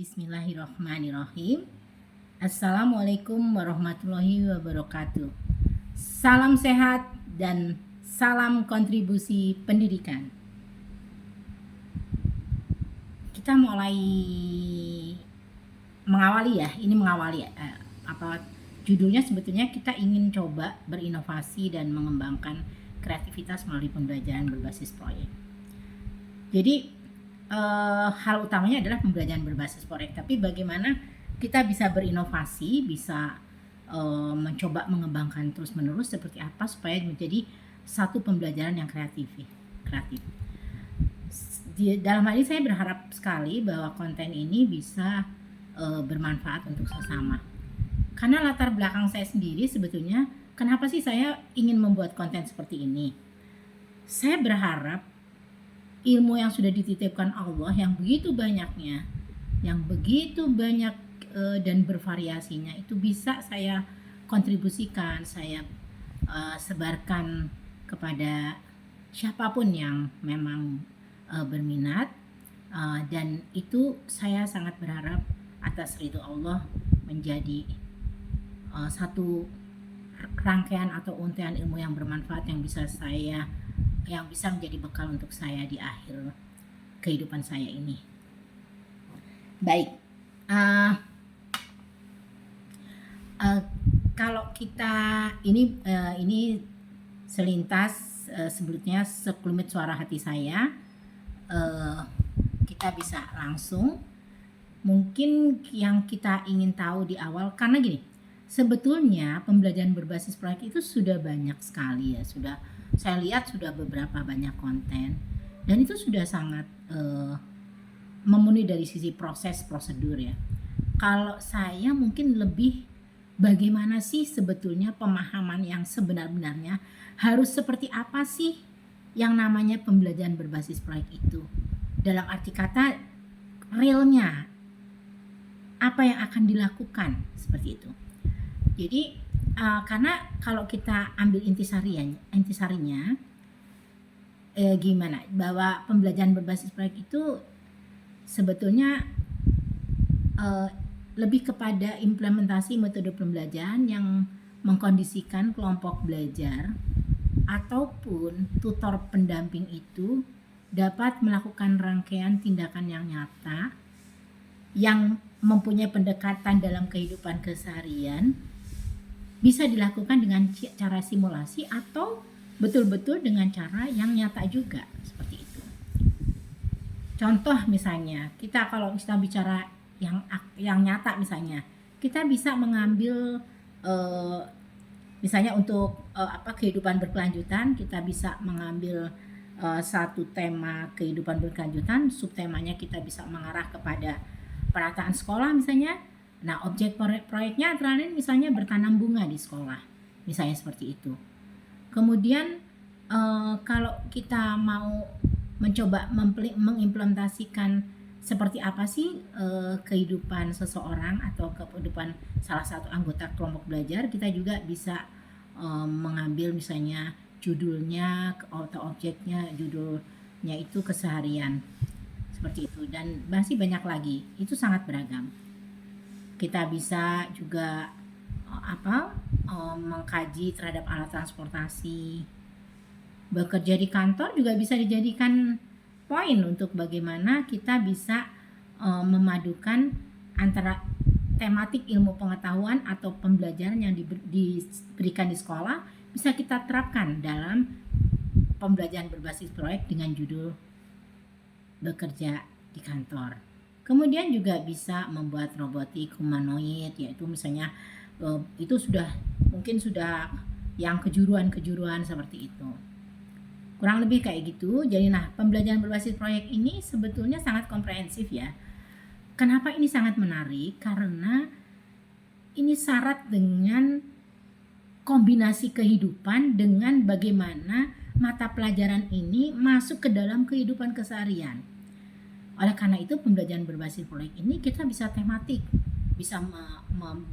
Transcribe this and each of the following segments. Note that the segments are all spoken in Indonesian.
Bismillahirrahmanirrahim. Assalamualaikum warahmatullahi wabarakatuh. Salam sehat dan salam kontribusi pendidikan. Kita mulai mengawali ya. Ini mengawali judulnya sebetulnya kita ingin coba berinovasi dan mengembangkan kreativitas melalui pembelajaran berbasis proyek. Jadi hal utamanya adalah pembelajaran berbasis proyek, tapi bagaimana kita bisa berinovasi, bisa mencoba mengembangkan terus-menerus seperti apa supaya menjadi satu pembelajaran yang kreatif. Dalam hal ini saya berharap sekali bahwa konten ini bisa bermanfaat untuk sesama. Karena latar belakang saya sendiri sebetulnya, kenapa sih saya ingin membuat konten seperti ini? Saya berharap ilmu yang sudah dititipkan Allah yang begitu banyaknya, yang begitu banyak dan bervariasinya, itu bisa saya kontribusikan, saya sebarkan kepada siapapun yang memang berminat, dan itu saya sangat berharap atas ridho Allah menjadi satu rangkaian atau untayan ilmu yang bermanfaat yang bisa menjadi bekal untuk saya di akhir kehidupan saya ini. Baik, kalau kita ini selintas sebelumnya sekelumit suara hati saya, kita bisa langsung mungkin yang kita ingin tahu di awal, karena gini, sebetulnya pembelajaran berbasis proyek itu sudah banyak sekali ya, saya lihat sudah beberapa banyak konten dan itu sudah sangat memenuhi dari sisi proses prosedur ya. Kalau saya mungkin lebih bagaimana sih sebetulnya pemahaman yang sebenar-benarnya harus seperti apa sih yang namanya pembelajaran berbasis proyek itu, dalam arti kata realnya apa yang akan dilakukan seperti itu. Jadi karena kalau kita ambil intisarinya gimana, bahwa pembelajaran berbasis proyek itu sebetulnya lebih kepada implementasi metode pembelajaran yang mengkondisikan kelompok belajar ataupun tutor pendamping itu dapat melakukan rangkaian tindakan yang nyata yang mempunyai pendekatan dalam kehidupan keseharian, bisa dilakukan dengan cara simulasi atau betul-betul dengan cara yang nyata juga, seperti itu. Contoh misalnya, kita kalau kita bicara yang nyata misalnya, kita bisa mengambil misalnya untuk kehidupan berkelanjutan, kita bisa mengambil satu tema kehidupan berkelanjutan, subtemanya kita bisa mengarah kepada penataan sekolah misalnya. Nah, objek proyeknya antara lain misalnya bertanam bunga di sekolah, misalnya seperti itu. Kemudian kalau kita mau mencoba mengimplementasikan seperti apa sih kehidupan seseorang atau kehidupan salah satu anggota kelompok belajar, kita juga bisa mengambil misalnya judulnya atau objeknya, judulnya itu keseharian, seperti itu, dan masih banyak lagi, itu sangat beragam. Kita bisa juga mengkaji terhadap alat transportasi. Bekerja di kantor juga bisa dijadikan poin untuk bagaimana kita bisa memadukan antara tematik ilmu pengetahuan atau pembelajaran yang diberikan di sekolah, bisa kita terapkan dalam pembelajaran berbasis proyek dengan judul bekerja di kantor. Kemudian juga bisa membuat robotik humanoid, yaitu misalnya itu mungkin sudah yang kejuruan seperti itu. Kurang lebih kayak gitu. Jadi pembelajaran berbasis proyek ini sebetulnya sangat komprehensif ya. Kenapa ini sangat menarik? Karena ini syarat dengan kombinasi kehidupan dengan bagaimana mata pelajaran ini masuk ke dalam kehidupan keseharian. Oleh karena itu pembelajaran berbasis proyek ini kita bisa tematik, bisa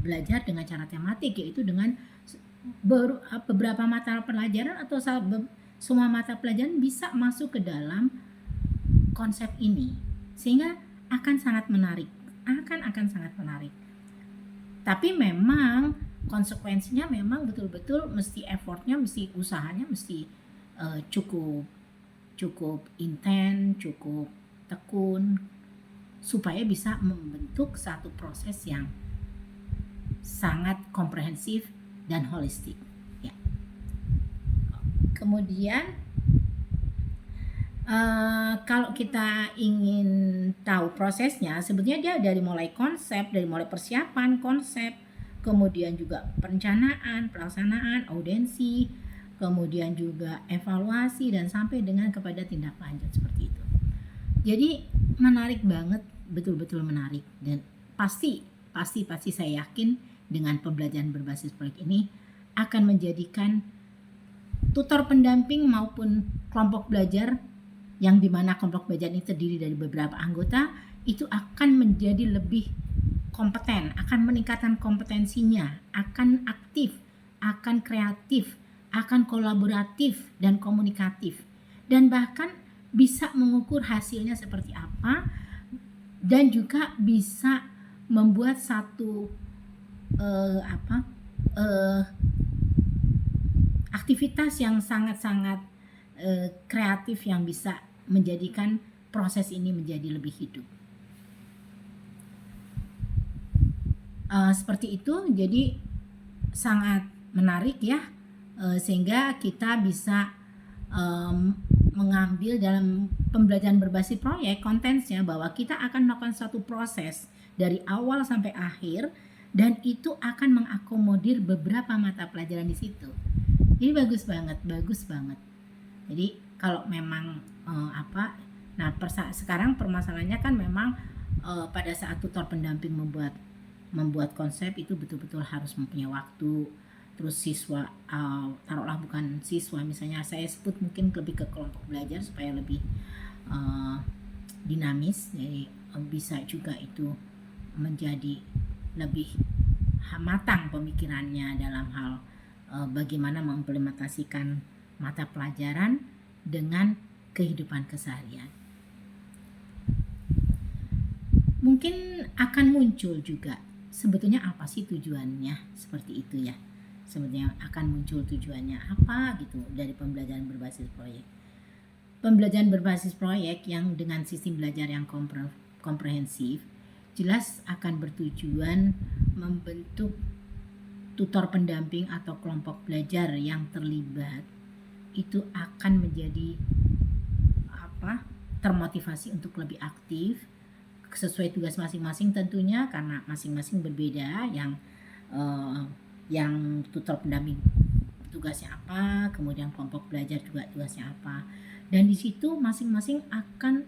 belajar dengan cara tematik, yaitu dengan beberapa mata pelajaran atau semua mata pelajaran bisa masuk ke dalam konsep ini, sehingga akan sangat menarik akan sangat menarik. Tapi memang konsekuensinya memang betul-betul mesti effortnya, mesti usahanya, mesti cukup intens, cukup tekun, supaya bisa membentuk satu proses yang sangat komprehensif dan holistik. Ya. Kemudian kalau kita ingin tahu prosesnya, sebetulnya dia dari mulai konsep, dari mulai persiapan konsep, kemudian juga perencanaan, pelaksanaan, audensi, kemudian juga evaluasi, dan sampai dengan kepada tindak lanjut seperti itu. Jadi menarik banget, betul-betul menarik, dan pasti saya yakin dengan pembelajaran berbasis proyek ini akan menjadikan tutor pendamping maupun kelompok belajar yang dimana kelompok belajar ini terdiri dari beberapa anggota itu akan menjadi lebih kompeten, akan meningkatkan kompetensinya, akan aktif, akan kreatif, akan kolaboratif dan komunikatif, dan bahkan bisa mengukur hasilnya seperti apa, dan juga bisa membuat satu aktivitas yang sangat-sangat kreatif yang bisa menjadikan proses ini menjadi lebih hidup. Seperti itu, jadi sangat menarik ya, sehingga kita bisa mengambil dalam pembelajaran berbasis proyek kontennya bahwa kita akan melakukan satu proses dari awal sampai akhir, dan itu akan mengakomodir beberapa mata pelajaran di situ. Jadi bagus banget. Jadi kalau memang sekarang permasalahannya kan memang pada saat tutor pendamping membuat konsep itu betul-betul harus mempunyai waktu. Terus siswa, taruhlah bukan siswa, misalnya saya sebut mungkin lebih ke kelompok belajar supaya lebih dinamis, jadi bisa juga itu menjadi lebih matang pemikirannya dalam hal bagaimana mengimplementasikan mata pelajaran dengan kehidupan keseharian. Mungkin akan muncul juga sebetulnya apa sih tujuannya, seperti itu ya. Sebetulnya akan muncul tujuannya apa gitu dari pembelajaran berbasis proyek. Pembelajaran berbasis proyek yang dengan sistem belajar yang komprehensif jelas akan bertujuan membentuk tutor pendamping atau kelompok belajar yang terlibat itu akan menjadi termotivasi untuk lebih aktif sesuai tugas masing-masing tentunya, karena masing-masing berbeda. Yang tutor pendamping tugasnya apa, kemudian kelompok belajar juga tugasnya apa, dan di situ masing-masing akan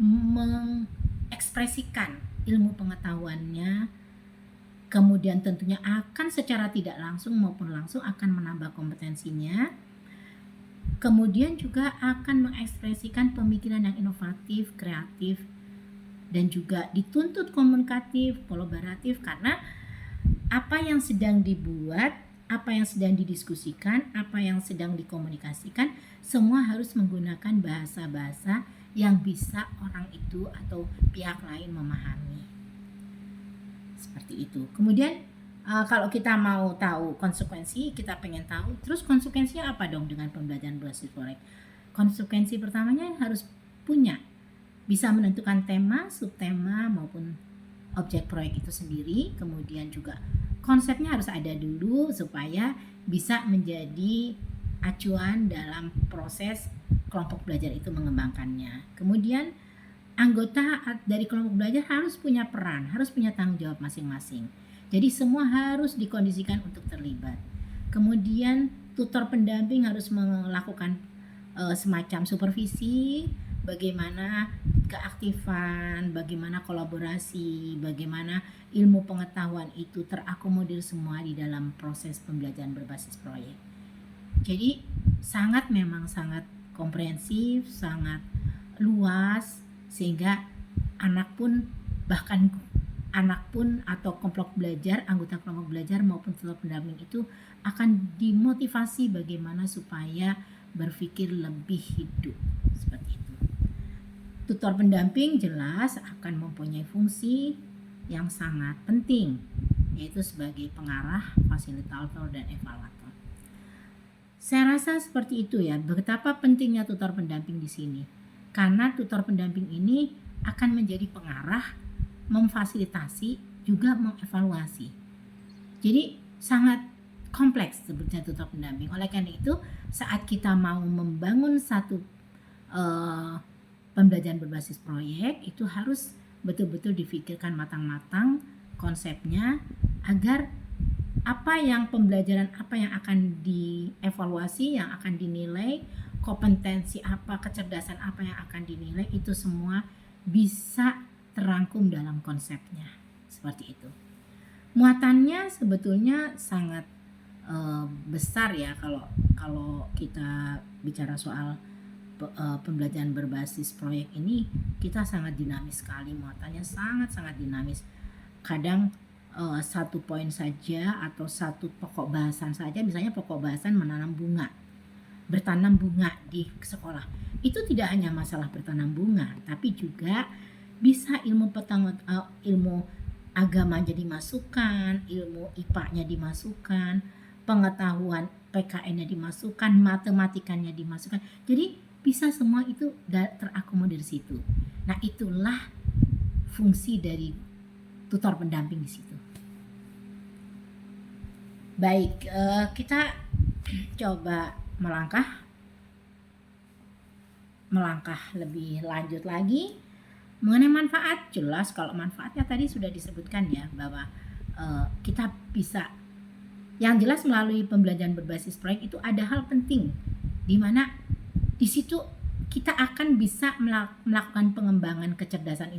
mengekspresikan ilmu pengetahuannya, kemudian tentunya akan secara tidak langsung maupun langsung akan menambah kompetensinya, kemudian juga akan mengekspresikan pemikiran yang inovatif, kreatif, dan juga dituntut komunikatif, kolaboratif, karena apa yang sedang dibuat, apa yang sedang didiskusikan, apa yang sedang dikomunikasikan, semua harus menggunakan bahasa-bahasa yang bisa orang itu atau pihak lain memahami. Seperti itu. Kemudian kalau kita mau tahu konsekuensi, kita pengen tahu, terus konsekuensinya apa dong dengan pembelajaran berbasis proyek? Konsekuensi pertamanya harus bisa menentukan tema, subtema maupun objek proyek itu sendiri. Kemudian juga konsepnya harus ada dulu supaya bisa menjadi acuan dalam proses kelompok belajar itu mengembangkannya. Kemudian anggota dari kelompok belajar harus punya peran, harus punya tanggung jawab masing-masing. Jadi semua harus dikondisikan untuk terlibat. Kemudian tutor pendamping harus melakukan semacam supervisi, bagaimana keaktifan, bagaimana kolaborasi, bagaimana ilmu pengetahuan itu terakomodir semua di dalam proses pembelajaran berbasis proyek. Jadi sangat komprehensif, sangat luas, sehingga anak pun atau kelompok belajar, anggota kelompok belajar maupun tutor pendamping itu akan dimotivasi bagaimana supaya berpikir lebih hidup, seperti itu. Tutor pendamping jelas akan mempunyai fungsi yang sangat penting, yaitu sebagai pengarah, fasilitator, dan evaluator. Saya rasa seperti itu ya, betapa pentingnya tutor pendamping di sini. Karena tutor pendamping ini akan menjadi pengarah, memfasilitasi, juga mengevaluasi. Jadi sangat kompleks sebetulnya tutor pendamping. Oleh karena itu, saat kita mau membangun satu pembelajaran berbasis proyek, itu harus betul-betul difikirkan matang-matang konsepnya, agar pembelajaran apa yang akan dievaluasi, yang akan dinilai, kompetensi apa, kecerdasan apa yang akan dinilai, itu semua bisa terangkum dalam konsepnya. Seperti itu. Muatannya sebetulnya sangat besar ya, kalau kita bicara soal pembelajaran berbasis proyek ini. Kita sangat dinamis sekali, muatannya sangat dinamis. Kadang satu poin saja atau satu pokok bahasan saja, misalnya pokok bahasan bertanam bunga di sekolah, itu tidak hanya masalah bertanam bunga, tapi juga bisa ilmu agamanya dimasukkan, ilmu IPA-nya dimasukkan, pengetahuan PKN-nya dimasukkan, matematikanya dimasukkan. Jadi bisa semua itu terakomodir di situ. Nah, itulah fungsi dari tutor pendamping di situ. Baik, kita coba melangkah lebih lanjut lagi mengenai manfaat. Jelas kalau manfaatnya tadi sudah disebutkan ya, bahwa kita bisa, yang jelas melalui pembelajaran berbasis proyek itu ada hal penting, di mana di situ kita akan bisa melakukan pengembangan kecerdasan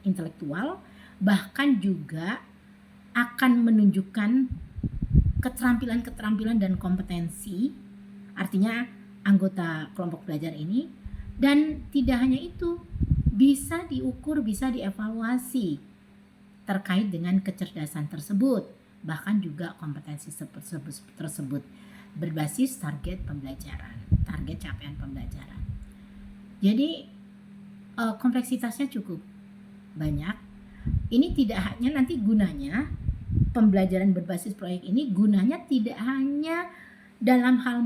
intelektual, bahkan juga akan menunjukkan keterampilan dan kompetensi, artinya anggota kelompok belajar ini. Dan tidak hanya itu, bisa diukur, bisa dievaluasi terkait dengan kecerdasan tersebut, bahkan juga kompetensi tersebut berbasis target pembelajaran, target capaian pembelajaran. Jadi kompleksitasnya cukup banyak. Ini tidak hanya nanti gunanya, pembelajaran berbasis proyek ini gunanya tidak hanya dalam hal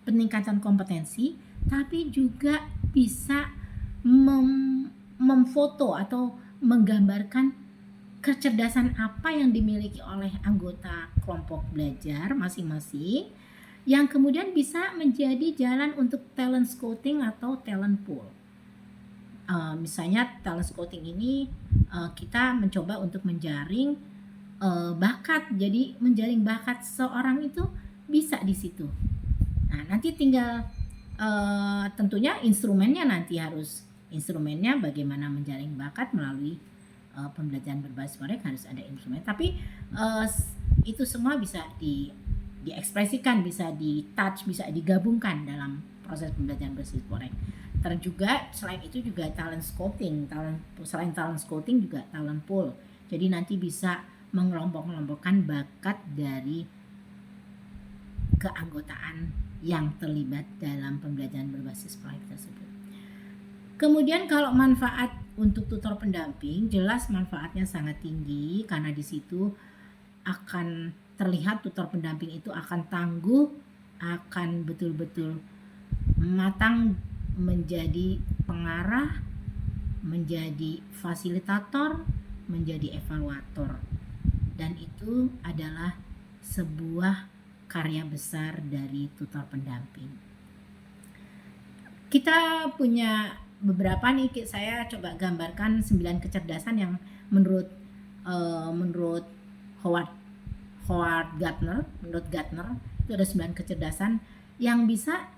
peningkatan kompetensi, tapi juga bisa memfoto atau menggambarkan kecerdasan apa yang dimiliki oleh anggota kelompok belajar masing-masing, yang kemudian bisa menjadi jalan untuk talent scouting atau talent pool. Misalnya talent scouting ini kita mencoba untuk menjaring bakat. Jadi menjaring bakat seorang itu bisa di situ. Nah, nanti tinggal tentunya instrumennya bagaimana menjaring bakat melalui pembelajaran berbasis proyek, harus ada instrumen. Tapi itu semua bisa diekspresikan, bisa di-touch, bisa digabungkan dalam proses pembelajaran berbasis proyek. Terus juga selain itu juga talent scouting, selain talent scouting juga talent pool. Jadi nanti bisa mengelompok-kelompokkan bakat dari keanggotaan yang terlibat dalam pembelajaran berbasis proyek tersebut. Kemudian kalau manfaat untuk tutor pendamping, jelas manfaatnya sangat tinggi, karena di situ akan terlihat tutor pendamping itu akan tangguh, akan betul-betul matang menjadi pengarah, menjadi fasilitator, menjadi evaluator. Dan itu adalah sebuah karya besar dari tutor pendamping. Kita punya beberapa nih, saya coba gambarkan 9 kecerdasan yang menurut Howard Gardner itu ada 9 kecerdasan yang bisa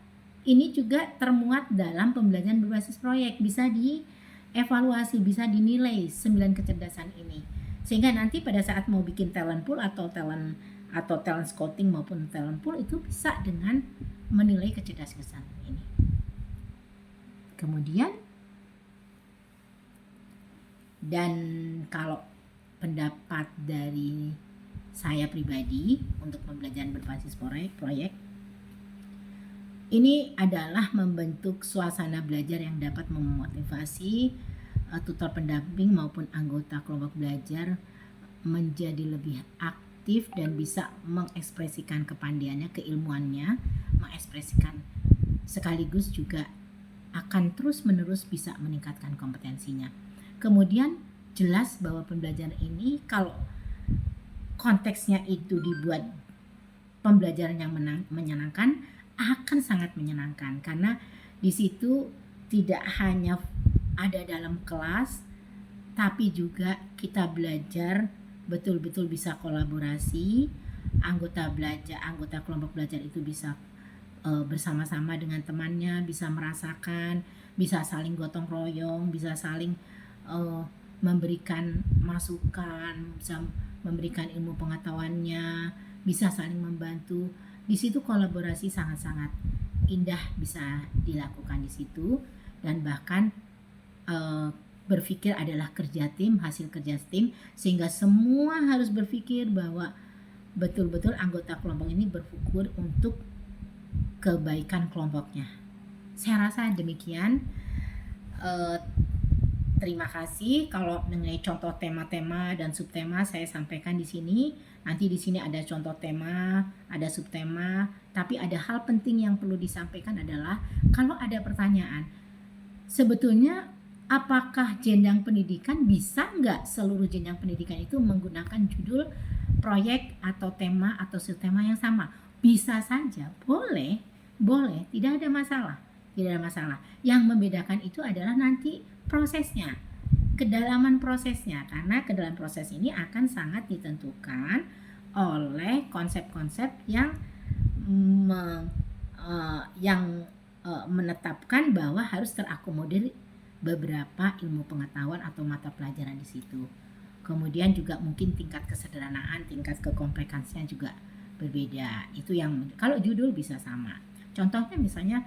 ini juga termuat dalam pembelajaran berbasis proyek, bisa dievaluasi, bisa dinilai 9 kecerdasan ini, sehingga nanti pada saat mau bikin talent pool atau talent scouting maupun talent pool itu bisa dengan menilai kecerdasan ini. Kemudian, dan kalau pendapat dari saya pribadi untuk pembelajaran berbasis proyek, ini adalah membentuk suasana belajar yang dapat memotivasi, tutor pendamping maupun anggota kelompok belajar menjadi lebih aktif dan bisa mengekspresikan kepandaiannya, keilmuannya, mengekspresikan sekaligus juga akan terus-menerus bisa meningkatkan kompetensinya. Kemudian jelas bahwa pembelajaran ini kalau konteksnya itu dibuat pembelajaran yang menyenangkan, akan sangat menyenangkan karena di situ tidak hanya ada dalam kelas, tapi juga kita belajar betul-betul bisa kolaborasi, anggota kelompok belajar itu bisa bersama-sama dengan temannya, bisa merasakan, bisa saling gotong royong, bisa saling memberikan masukan, bisa memberikan ilmu pengetahuannya, bisa saling membantu. Di situ kolaborasi sangat-sangat indah bisa dilakukan di situ, dan bahkan berpikir adalah kerja tim, hasil kerja tim, sehingga semua harus berpikir bahwa betul-betul anggota kelompok ini berpikir untuk kebaikan kelompoknya. Saya rasa demikian. Terima kasih. Kalau mengenai contoh tema-tema dan subtema saya sampaikan di sini. Nanti di sini ada contoh tema, ada subtema, tapi ada hal penting yang perlu disampaikan adalah kalau ada pertanyaan, sebetulnya apakah jenjang pendidikan bisa nggak seluruh jenjang pendidikan itu menggunakan judul proyek atau tema atau subtema yang sama? Bisa saja, boleh, tidak ada masalah. Yang membedakan itu adalah nanti prosesnya, kedalaman prosesnya, karena kedalaman proses ini akan sangat ditentukan oleh konsep-konsep yang menetapkan bahwa harus terakomodir beberapa ilmu pengetahuan atau mata pelajaran di situ. Kemudian juga mungkin tingkat kesederhanaan, tingkat kekomplekasian juga berbeda. Itu yang kalau judul bisa sama. Contohnya misalnya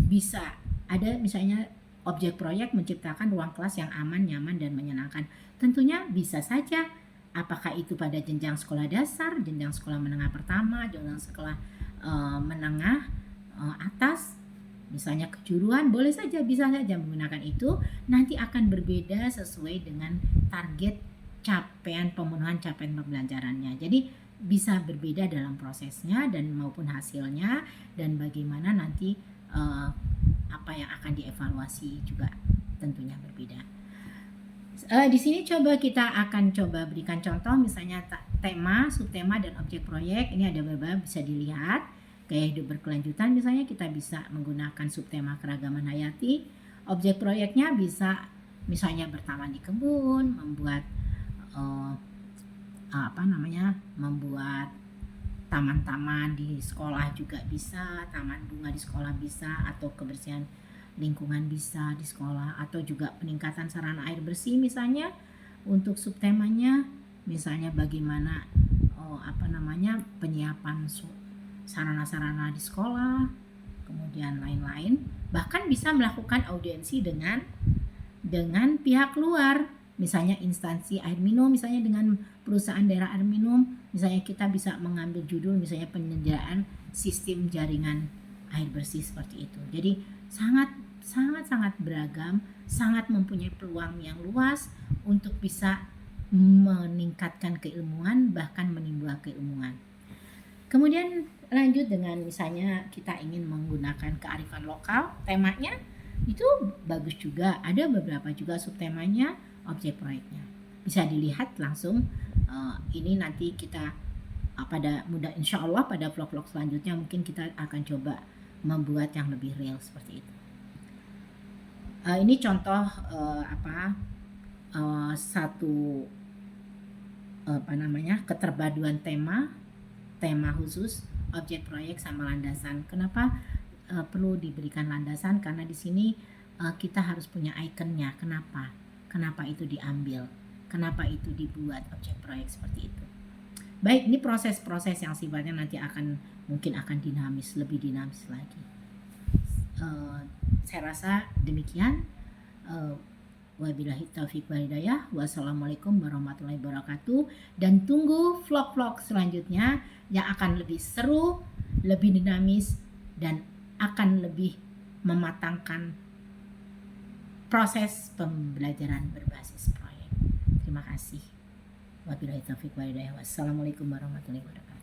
bisa ada misalnya objek proyek menciptakan ruang kelas yang aman, nyaman, dan menyenangkan. Tentunya bisa saja. Apakah itu pada jenjang sekolah dasar, jenjang sekolah menengah pertama, jenjang sekolah menengah atas, misalnya kejuruan, boleh saja, bisa saja menggunakan itu. Nanti akan berbeda sesuai dengan target pemenuhan capaian pembelajarannya. Jadi bisa berbeda dalam prosesnya dan maupun hasilnya, dan bagaimana nanti apa yang akan dievaluasi juga tentunya berbeda. Di sini kita akan coba berikan contoh, misalnya tema, subtema, dan objek proyek. Ini ada beberapa bisa dilihat. Gaya hidup berkelanjutan misalnya kita bisa menggunakan subtema keragaman hayati. Objek proyeknya bisa misalnya bertaman di kebun, membuat membuat taman-taman di sekolah juga bisa, taman bunga di sekolah bisa, atau kebersihan lingkungan bisa di sekolah, atau juga peningkatan sarana air bersih misalnya untuk subtemanya, misalnya bagaimana penyiapan sarana-sarana di sekolah, kemudian lain-lain. Bahkan bisa melakukan audiensi dengan pihak luar, misalnya instansi air minum, misalnya dengan perusahaan daerah air minum, misalnya kita bisa mengambil judul misalnya penyediaan sistem jaringan air bersih seperti itu. Jadi sangat beragam, sangat mempunyai peluang yang luas untuk bisa meningkatkan keilmuan, bahkan menimbulkan keilmuan. Kemudian lanjut dengan misalnya kita ingin menggunakan kearifan lokal, temanya itu bagus juga. Ada beberapa juga subtemanya, objek proyeknya. Bisa dilihat langsung. Ini nanti kita insya Allah pada vlog-vlog selanjutnya mungkin kita akan coba membuat yang lebih real seperti itu. Ini contoh satu keterpaduan tema khusus, objek proyek sama landasan. Kenapa perlu diberikan landasan? Karena di sini kita harus punya ikonnya. Kenapa itu diambil? Kenapa itu dibuat objek proyek seperti itu? Baik, ini proses-proses yang sifatnya nanti mungkin akan lebih dinamis lagi. Saya rasa demikian. Wabillahi taufiq wal hidayah. Wassalamualaikum warahmatullahi wabarakatuh. Dan tunggu vlog-vlog selanjutnya yang akan lebih seru, lebih dinamis, dan akan lebih mematangkan proses pembelajaran berbasis proyek. Terima kasih. Wabillahi taufiq walhidayah. Wassalamualaikum warahmatullahi wabarakatuh.